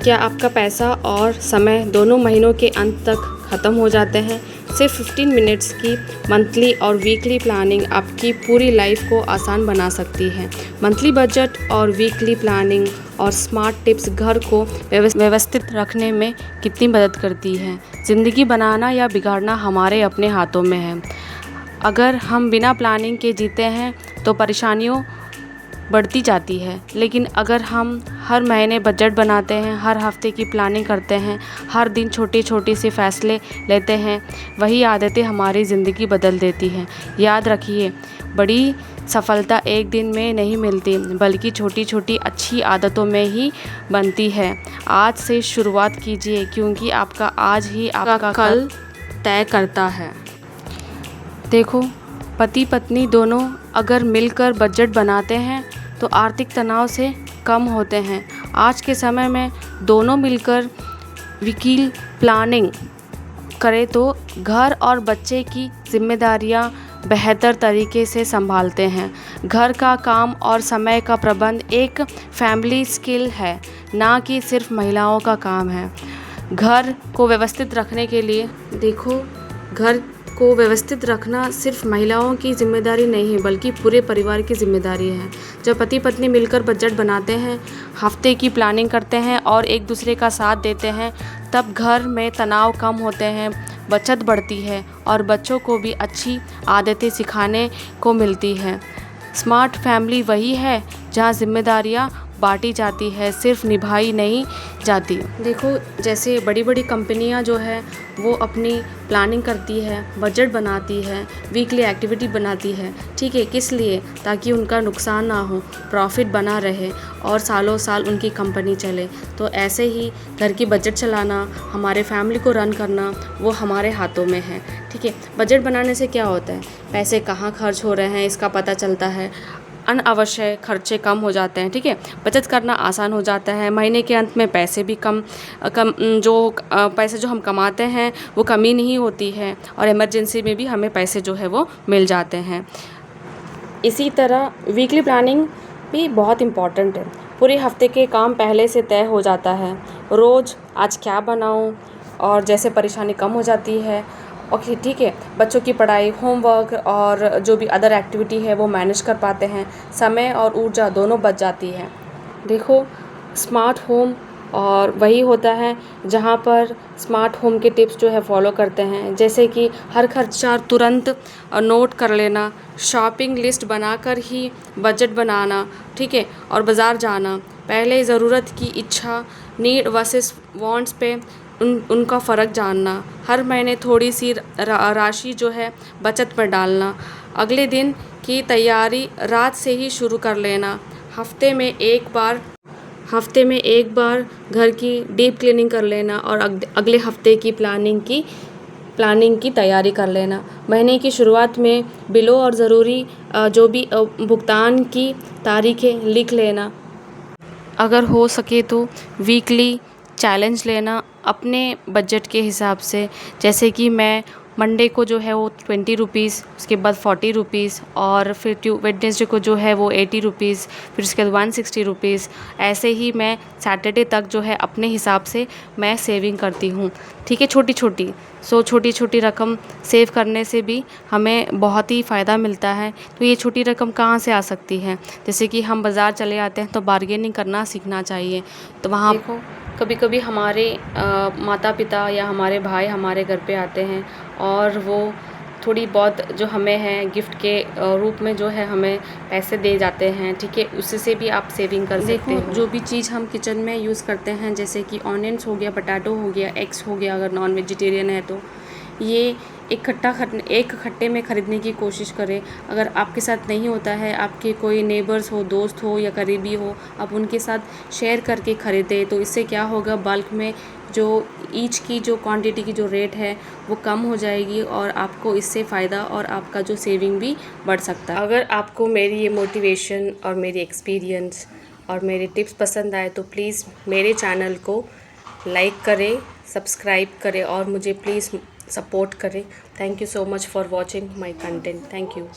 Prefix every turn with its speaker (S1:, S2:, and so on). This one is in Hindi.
S1: क्या आपका पैसा और समय दोनों महीनों के अंत तक ख़त्म हो जाते हैं? सिर्फ 15 मिनट्स की मंथली और वीकली प्लानिंग आपकी पूरी लाइफ को आसान बना सकती है। मंथली बजट और वीकली प्लानिंग और स्मार्ट टिप्स घर को व्यवस्थित रखने में कितनी मदद करती है। ज़िंदगी बनाना या बिगाड़ना हमारे अपने हाथों में है। अगर हम बिना प्लानिंग के जीते हैं तो परेशानियों बढ़ती जाती है, लेकिन अगर हम हर महीने बजट बनाते हैं, हर हफ्ते की प्लानिंग करते हैं, हर दिन छोटे छोटे से फैसले लेते हैं, वही आदतें हमारी ज़िंदगी बदल देती हैं। याद रखिए, बड़ी सफलता एक दिन में नहीं मिलती, बल्कि छोटी छोटी अच्छी आदतों में ही बनती है। आज से शुरुआत कीजिए, क्योंकि आपका आज ही आपका कल तय करता है। देखो, पति पत्नी दोनों अगर मिलकर बजट बनाते हैं तो आर्थिक तनाव से कम होते हैं। आज के समय में दोनों मिलकर वीकली प्लानिंग करें तो घर और बच्चे की जिम्मेदारियां बेहतर तरीके से संभालते हैं। घर का काम और समय का प्रबंध एक फैमिली स्किल है, ना कि सिर्फ महिलाओं का काम है। घर को व्यवस्थित रखने के लिए घर को व्यवस्थित रखना सिर्फ महिलाओं की जिम्मेदारी नहीं है, बल्कि पूरे परिवार की जिम्मेदारी है। जब पति पत्नी मिलकर बजट बनाते हैं, हफ्ते की प्लानिंग करते हैं और एक दूसरे का साथ देते हैं, तब घर में तनाव कम होते हैं, बचत बढ़ती है और बच्चों को भी अच्छी आदतें सिखाने को मिलती है। स्मार्ट फैमिली वही है जहाँ जिम्मेदारियाँ बांटी जाती है, सिर्फ निभाई नहीं जाती। देखो, जैसे बड़ी बड़ी कंपनियां जो है वो अपनी प्लानिंग करती है, बजट बनाती है, वीकली एक्टिविटी बनाती है, ठीक है, किस लिए? ताकि उनका नुकसान ना हो, प्रॉफिट बना रहे और सालों साल उनकी कंपनी चले। तो ऐसे ही घर की बजट चलाना, हमारे फैमिली को रन करना, वो हमारे हाथों में है, ठीक है। बजट बनाने से क्या होता है? पैसे कहाँ खर्च हो रहे हैं इसका पता चलता है, अनावश्यक खर्चे कम हो जाते हैं, ठीक है। बचत करना आसान हो जाता है, महीने के अंत में पैसे भी पैसे जो हम कमाते हैं वो कमी नहीं होती है और इमरजेंसी में भी हमें पैसे जो है वो मिल जाते हैं। इसी तरह वीकली प्लानिंग भी बहुत इम्पॉर्टेंट है। पूरे हफ्ते के काम पहले से तय हो जाता है। रोज़ आज क्या बनाऊं, और जैसे परेशानी कम हो जाती है। ओके, ठीक है, बच्चों की पढ़ाई, होमवर्क और जो भी अदर एक्टिविटी है वो मैनेज कर पाते हैं। समय और ऊर्जा दोनों बच जाती है। देखो, स्मार्ट होम और वही होता है जहाँ पर स्मार्ट होम के टिप्स जो है फॉलो करते हैं, जैसे कि हर खर्चा तुरंत नोट कर लेना, शॉपिंग लिस्ट बनाकर ही बजट बनाना, ठीक है, और बाज़ार जाना। पहले ज़रूरत की इच्छा, नीड वर्सेस वांट्स पे उनका फ़र्क जानना। हर महीने थोड़ी सी राशि जो है बचत पर डालना। अगले दिन की तैयारी रात से ही शुरू कर लेना। हफ्ते में एक बार घर की डीप क्लीनिंग कर लेना और अगले हफ्ते की प्लानिंग की तैयारी कर लेना। महीने की शुरुआत में बिलों और ज़रूरी जो भी भुगतान की तारीखें लिख लेना। अगर हो सके तो वीकली चैलेंज लेना अपने बजट के हिसाब से, जैसे कि मैं मंडे को जो है वो 20 रुपीज़, उसके बाद 40 रुपीज़, और फिर वेडनेसडे को जो है वो 80 रुपीज़, फिर उसके बाद 160 रुपीज़। ऐसे ही मैं सैटरडे तक जो है अपने हिसाब से मैं सेविंग करती हूँ, ठीक है, छोटी छोटी रकम सेव करने से भी हमें बहुत ही फ़ायदा मिलता है। तो ये छोटी रकम कहाँ से आ सकती है? जैसे कि हम बाज़ार चले आते हैं तो बार्गेनिंग करना सीखना चाहिए। तो वहाँ देखो, कभी कभी हमारे माता पिता या हमारे भाई हमारे घर पे आते हैं और वो थोड़ी बहुत जो हमें है गिफ्ट के रूप में जो है हमें पैसे दे जाते हैं, ठीक है, उससे भी आप सेविंग कर सकते हो। जो भी चीज़ हम किचन में यूज़ करते हैं, जैसे कि ऑनियंस हो गया, पोटैटो हो गया, एग्स हो गया, अगर नॉन वेजिटेरियन है तो ये एक खट्टे में ख़रीदने की कोशिश करें। अगर आपके साथ नहीं होता है, आपके कोई नेबर्स हो, दोस्त हो या करीबी हो, आप उनके साथ शेयर करके ख़रीदें। तो इससे क्या होगा, बल्क में जो ईच की जो क्वांटिटी की जो रेट है वो कम हो जाएगी और आपको इससे फ़ायदा और आपका जो सेविंग भी बढ़ सकता है। अगर आपको मेरी ये मोटिवेशन और मेरी एक्सपीरियंस और मेरे टिप्स पसंद आए तो प्लीज़ मेरे चैनल को लाइक करें, सब्सक्राइब करें और मुझे प्लीज़ सपोर्ट करें। Thank you so much for watching my content. Thank you.